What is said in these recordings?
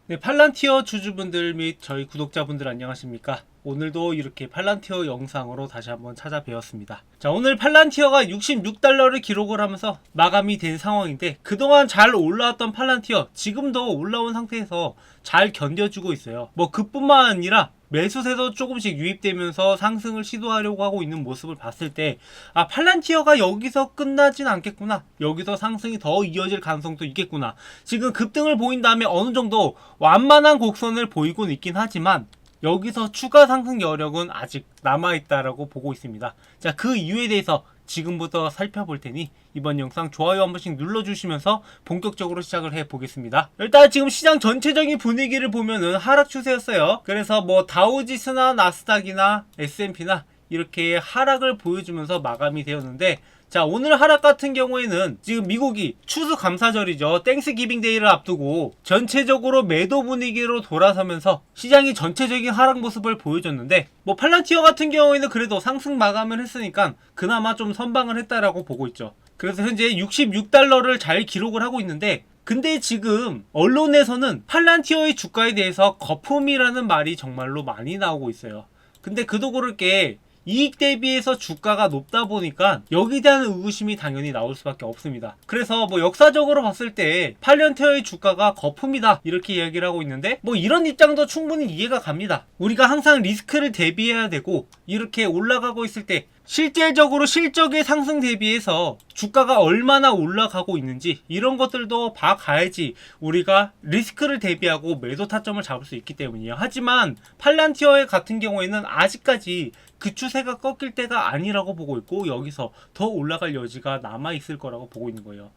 네, 팔란티어 주주분들 및 저희 구독자분들 안녕하십니까? 오늘도 이렇게 팔란티어 영상으로 다시 한번 찾아뵈었습니다. 자, 오늘 팔란티어가 66달러를 기록을 하면서 마감이 된 상황인데, 그동안 잘 올라왔던 팔란티어 지금도 올라온 상태에서 잘 견뎌주고 있어요. 뭐 그뿐만 아니라 매수세도 조금씩 유입되면서 상승을 시도하려고 하고 있는 모습을 봤을 때, 아, 팔란티어가 여기서 끝나진 않겠구나, 여기서 상승이 더 이어질 가능성도 있겠구나. 지금 급등을 보인 다음에 어느 정도 완만한 곡선을 보이고는 있긴 하지만 여기서 추가 상승 여력은 아직 남아있다라고 보고 있습니다. 자, 그 이유에 대해서 지금부터 살펴볼 테니 이번 영상 좋아요 한 번씩 눌러주시면서 본격적으로 시작을 해보겠습니다. 일단 지금 시장 전체적인 분위기를 보면은 하락 추세였어요. 그래서 뭐 다우지수나 나스닥이나 S&P나 이렇게 하락을 보여주면서 마감이 되었는데, 자, 오늘 하락 같은 경우에는 지금 미국이 추수감사절이죠. 땡스기빙 데이를 앞두고 전체적으로 매도 분위기로 돌아서면서 시장이 전체적인 하락 모습을 보여줬는데, 뭐 팔란티어 같은 경우에는 그래도 상승 마감을 했으니까 그나마 좀 선방을 했다라고 보고 있죠. 그래서 현재 66달러를 잘 기록을 하고 있는데, 근데 지금 언론에서는 팔란티어의 주가에 대해서 거품이라는 말이 정말로 많이 나오고 있어요. 근데 그도 그럴 게 이익 대비해서 주가가 높다 보니까 여기에 대한 의구심이 당연히 나올 수밖에 없습니다. 그래서 뭐 역사적으로 봤을 때 팔란티어의 주가가 거품이다 이렇게 이야기를 하고 있는데, 뭐 이런 입장도 충분히 이해가 갑니다. 우리가 항상 리스크를 대비해야 되고, 이렇게 올라가고 있을 때 실질적으로 실적의 상승 대비해서 주가가 얼마나 올라가고 있는지 이런 것들도 봐가야지 우리가 리스크를 대비하고 매도 타점을 잡을 수 있기 때문이에요. 하지만 팔란티어 같은 경우에는 아직까지 그 추세가 꺾일 때가 아니라고 보고 있고, 여기서 더 올라갈 여지가 남아있을 거라고 보고 있는 거예요.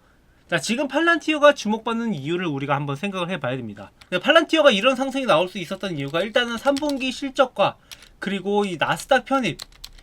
자, 지금 팔란티어가 주목받는 이유를 우리가 한번 생각을 해봐야 됩니다. 팔란티어가 이런 상승이 나올 수 있었던 이유가 일단은 3분기 실적과 그리고 이 나스닥 편입,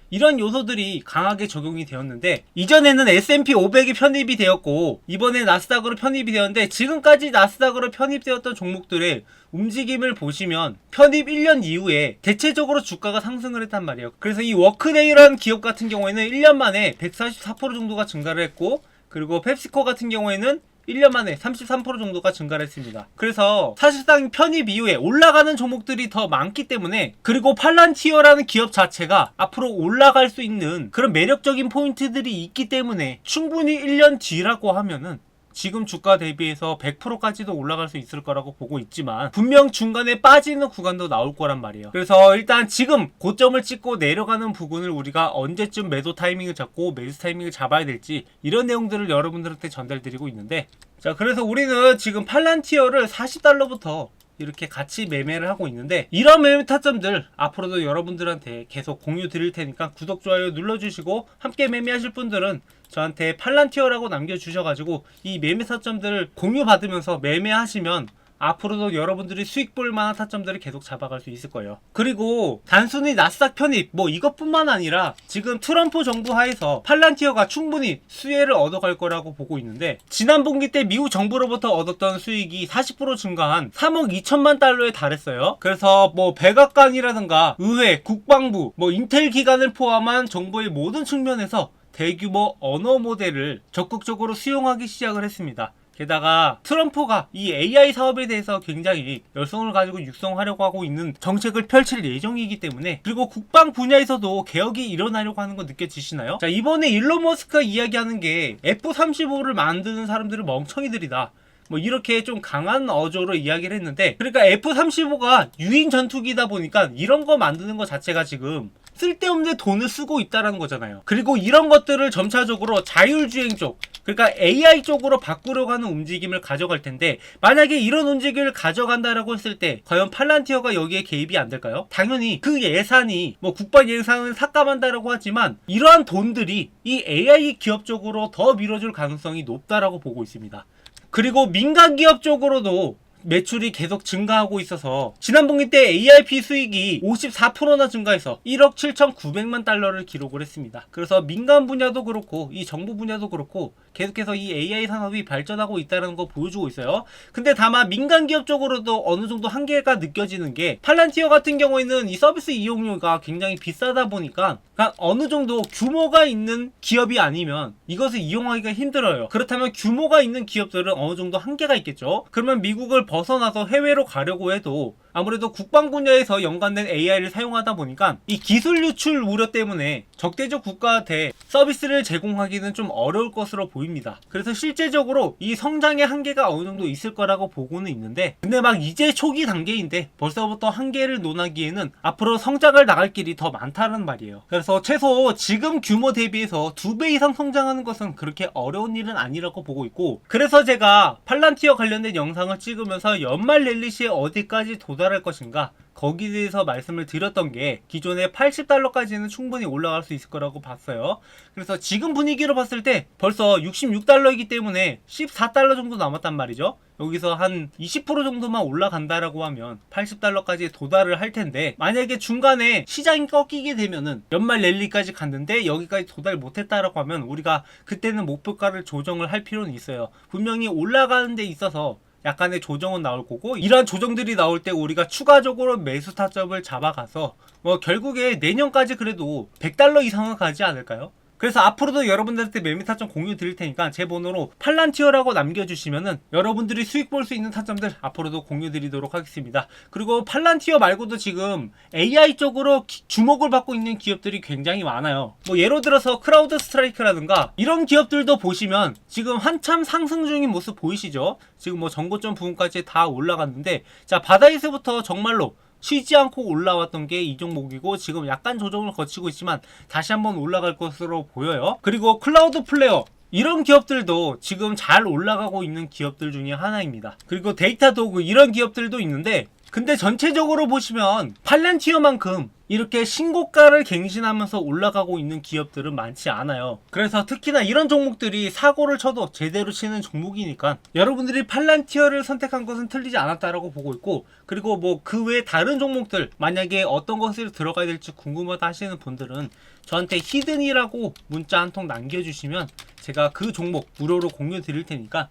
이런 요소들이 강하게 적용이 되었는데, 이전에는 S&P 500이 편입이 되었고 이번에 나스닥으로 편입이 되었는데, 지금까지 나스닥으로 편입되었던 종목들의 움직임을 보시면 편입 1년 이후에 대체적으로 주가가 상승을 했단 말이에요. 그래서 이 워크데이라는 기업 같은 경우에는 1년 만에 144% 정도가 증가를 했고, 그리고 펩시코 같은 경우에는 1년 만에 33% 정도가 증가를 했습니다. 그래서 사실상 편입 이후에 올라가는 종목들이 더 많기 때문에, 그리고 팔란티어라는 기업 자체가 앞으로 올라갈 수 있는 그런 매력적인 포인트들이 있기 때문에 충분히 1년 뒤라고 하면은 지금 주가 대비해서 100%까지도 올라갈 수 있을 거라고 보고 있지만, 분명 중간에 빠지는 구간도 나올 거란 말이에요. 그래서 일단 지금 고점을 찍고 내려가는 부분을 우리가 언제쯤 매도 타이밍을 잡고 매수 타이밍을 잡아야 될지, 이런 내용들을 여러분들한테 전달드리고 있는데, 자, 그래서 우리는 지금 팔란티어를 40달러부터 이렇게 같이 매매를 하고 있는데, 이런 매매 타점들 앞으로도 여러분들한테 계속 공유 드릴 테니까 구독, 좋아요 눌러주시고, 함께 매매하실 분들은 저한테 팔란티어라고 남겨주셔가지고 이 매매 타점들을 공유 받으면서 매매하시면 앞으로도 여러분들이 수익 볼 만한 타점들을 계속 잡아갈 수 있을 거예요. 그리고 단순히 나스닥 편입 뭐 이것뿐만 아니라 지금 트럼프 정부 하에서 팔란티어가 충분히 수혜를 얻어갈 거라고 보고 있는데, 지난 분기 때 미국 정부로부터 얻었던 수익이 40% 증가한 3억 2천만 달러에 달했어요. 그래서 뭐 백악관이라든가 의회, 국방부, 뭐 인텔 기관을 포함한 정부의 모든 측면에서 대규모 언어 모델을 적극적으로 수용하기 시작을 했습니다. 게다가 트럼프가 이 AI 사업에 대해서 굉장히 열성을 가지고 육성하려고 하고 있는 정책을 펼칠 예정이기 때문에, 그리고 국방 분야에서도 개혁이 일어나려고 하는 거 느껴지시나요? 자, 이번에 일론 머스크가 이야기하는 게 F-35를 만드는 사람들은 멍청이들이다, 뭐 이렇게 좀 강한 어조로 이야기를 했는데, 그러니까 F-35가 유인 전투기다 보니까 이런 거 만드는 거 자체가 지금 쓸데없는 돈을 쓰고 있다라는 거잖아요. 그리고 이런 것들을 점차적으로 자율주행 쪽, 그러니까 AI 쪽으로 바꾸려고 하는 움직임을 가져갈 텐데, 만약에 이런 움직임을 가져간다라고 했을 때 과연 팔란티어가 여기에 개입이 안 될까요? 당연히 그 예산이 뭐 국방 예산을 삭감한다라고 하지만 이러한 돈들이 이 AI 기업 쪽으로 더 밀어줄 가능성이 높다라고 보고 있습니다. 그리고 민간 기업 쪽으로도 매출이 계속 증가하고 있어서 지난 분기 때 ARP 수익이 54%나 증가해서 1억 7,900만 달러를 기록을 했습니다. 그래서 민간 분야도 그렇고 이 정부 분야도 그렇고 계속해서 이 AI 산업이 발전하고 있다는 거 보여주고 있어요. 근데 다만 민간 기업 쪽으로도 어느 정도 한계가 느껴지는 게 팔란티어 같은 경우에는 이 서비스 이용료가 굉장히 비싸다 보니까 어느 정도 규모가 있는 기업이 아니면 이것을 이용하기가 힘들어요. 그렇다면 규모가 있는 기업들은 어느 정도 한계가 있겠죠. 그러면 미국을 벗어나서 해외로 가려고 해도 아무래도 국방 분야에서 연관된 AI를 사용하다 보니까 이 기술 유출 우려 때문에 적대적 국가한테 서비스를 제공하기는 좀 어려울 것으로 보입니다. 그래서 실제적으로 이 성장의 한계가 어느 정도 있을 거라고 보고는 있는데, 근데 막 이제 초기 단계인데 벌써부터 한계를 논하기에는 앞으로 성장을 나갈 길이 더 많다는 말이에요. 그래서 최소 지금 규모 대비해서 2배 이상 성장하는 것은 그렇게 어려운 일은 아니라고 보고 있고, 그래서 제가 팔란티어 관련된 영상을 찍으면서 연말 랠리 시에 어디까지 도달할 것인가, 거기에 대해서 말씀을 드렸던 게 기존의 $80까지는 충분히 올라갈 수 있을 거라고 봤어요. 그래서 지금 분위기로 봤을 때 벌써 $66이기 때문에 $14 정도 남았단 말이죠. 여기서 한 20% 정도만 올라간다라고 하면 $80까지 도달을 할 텐데, 만약에 중간에 시장이 꺾이게 되면은 연말 랠리까지 갔는데 여기까지 도달 못했다라고 하면 우리가 그때는 목표가를 조정을 할 필요는 있어요. 분명히 올라가는 데 있어서 약간의 조정은 나올 거고, 이러한 조정들이 나올 때 우리가 추가적으로 매수 타점을 잡아가서 결국에 내년까지 그래도 $100 이상은 가지 않을까요? 그래서 앞으로도 여러분들한테 매매 타점 공유 드릴 테니까 제 번호로 팔란티어라고 남겨주시면은 여러분들이 수익 볼 수 있는 타점들 앞으로도 공유 드리도록 하겠습니다. 그리고 팔란티어 말고도 지금 AI 쪽으로 주목을 받고 있는 기업들이 굉장히 많아요. 예를 들어서 크라우드 스트라이크라든가 이런 기업들도 보시면 지금 한참 상승 중인 모습 보이시죠? 지금 전고점 부분까지 다 올라갔는데, 자, 바다에서부터 정말로 쉬지 않고 올라왔던 게 이 종목이고, 지금 약간 조정을 거치고 있지만 다시 한번 올라갈 것으로 보여요. 그리고 클라우드 플레어, 이런 기업들도 지금 잘 올라가고 있는 기업들 중에 하나입니다. 그리고 데이터 도구, 이런 기업들도 있는데, 근데 전체적으로 보시면 팔란티어만큼 이렇게 신고가를 갱신하면서 올라가고 있는 기업들은 많지 않아요. 그래서 특히나 이런 종목들이 사고를 쳐도 제대로 치는 종목이니까 여러분들이 팔란티어를 선택한 것은 틀리지 않았다라고 보고 있고, 그리고 그 외에 다른 종목들 만약에 어떤 것을 들어가야 될지 궁금하다 하시는 분들은 저한테 히든이라고 문자 한 통 남겨주시면 제가 그 종목 무료로 공유 드릴 테니까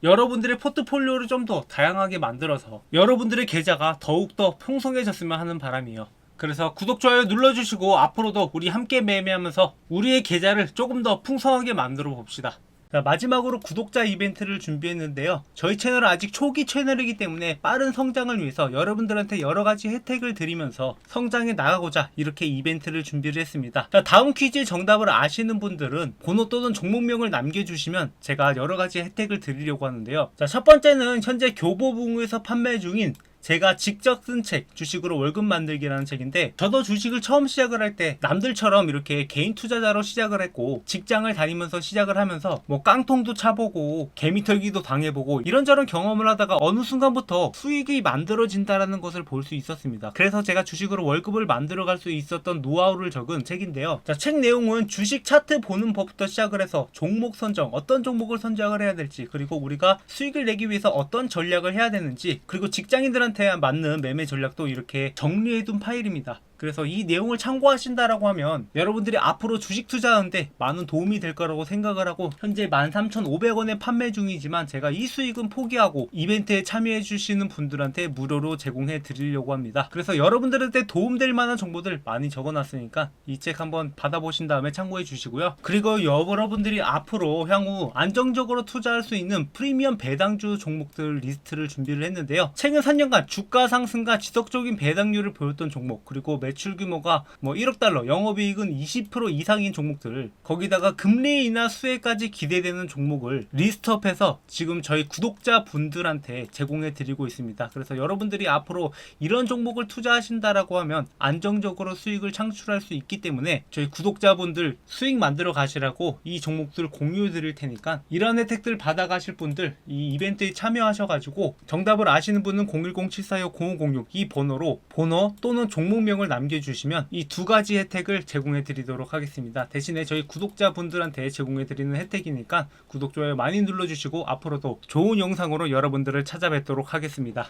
여러분들의 포트폴리오를 좀 더 다양하게 만들어서 여러분들의 계좌가 더욱더 풍성해졌으면 하는 바람이에요. 그래서 구독, 좋아요 눌러주시고 앞으로도 우리 함께 매매하면서 우리의 계좌를 조금 더 풍성하게 만들어 봅시다. 자, 마지막으로 구독자 이벤트를 준비했는데요. 저희 채널은 아직 초기 채널이기 때문에 빠른 성장을 위해서 여러분들한테 여러가지 혜택을 드리면서 성장해 나가고자 이렇게 이벤트를 준비를 했습니다. 자, 다음 퀴즈의 정답을 아시는 분들은 번호 또는 종목명을 남겨주시면 제가 여러가지 혜택을 드리려고 하는데요. 자, 첫 번째는 현재 교보문고에서 판매 중인 제가 직접 쓴 책, 주식으로 월급 만들기라는 책인데, 저도 주식을 처음 시작을 할 때 남들처럼 이렇게 개인 투자자로 시작을 했고, 직장을 다니면서 시작을 하면서 깡통도 차보고 개미털기도 당해보고 이런저런 경험을 하다가 어느 순간부터 수익이 만들어진다라는 것을 볼 수 있었습니다. 그래서 제가 주식으로 월급을 만들어갈 수 있었던 노하우를 적은 책인데요. 자, 책 내용은 주식 차트 보는 법부터 시작을 해서 종목 선정, 어떤 종목을 선정을 해야 될지, 그리고 우리가 수익을 내기 위해서 어떤 전략을 해야 되는지, 그리고 직장인들한테 맞는 매매 전략도 이렇게 정리해둔 파일입니다. 그래서 이 내용을 참고하신다라고 하면 여러분들이 앞으로 주식 투자하는데 많은 도움이 될 거라고 생각을 하고, 현재 13,500원에 판매 중이지만 제가 이 수익은 포기하고 이벤트에 참여해 주시는 분들한테 무료로 제공해 드리려고 합니다. 그래서 여러분들한테 도움될 만한 정보들 많이 적어놨으니까 이 책 한번 받아보신 다음에 참고해 주시고요. 그리고 여러분들이 앞으로 향후 안정적으로 투자할 수 있는 프리미엄 배당주 종목들 리스트를 준비를 했는데요. 최근 3년간 주가 상승과 지속적인 배당률을 보였던 종목, 그리고 매출 규모가 $1억, 영업이익은 20% 이상인 종목들, 거기다가 금리 인하 수혜까지 기대되는 종목을 리스트업해서 지금 저희 구독자분들한테 제공해 드리고 있습니다. 그래서 여러분들이 앞으로 이런 종목을 투자하신다라고 하면 안정적으로 수익을 창출할 수 있기 때문에 저희 구독자분들 수익 만들어 가시라고 이 종목들 공유해 드릴 테니까 이런 혜택들 받아가실 분들 이 이벤트에 참여하셔가지고 정답을 아시는 분은 010-745-0506 이 번호로 번호 또는 종목명을 남겨주시면 이 두 가지 혜택을 제공해 드리도록 하겠습니다. 대신에 저희 구독자분들한테 제공해 드리는 혜택이니까 구독, 좋아요 많이 눌러주시고 앞으로도 좋은 영상으로 여러분들을 찾아뵙도록 하겠습니다.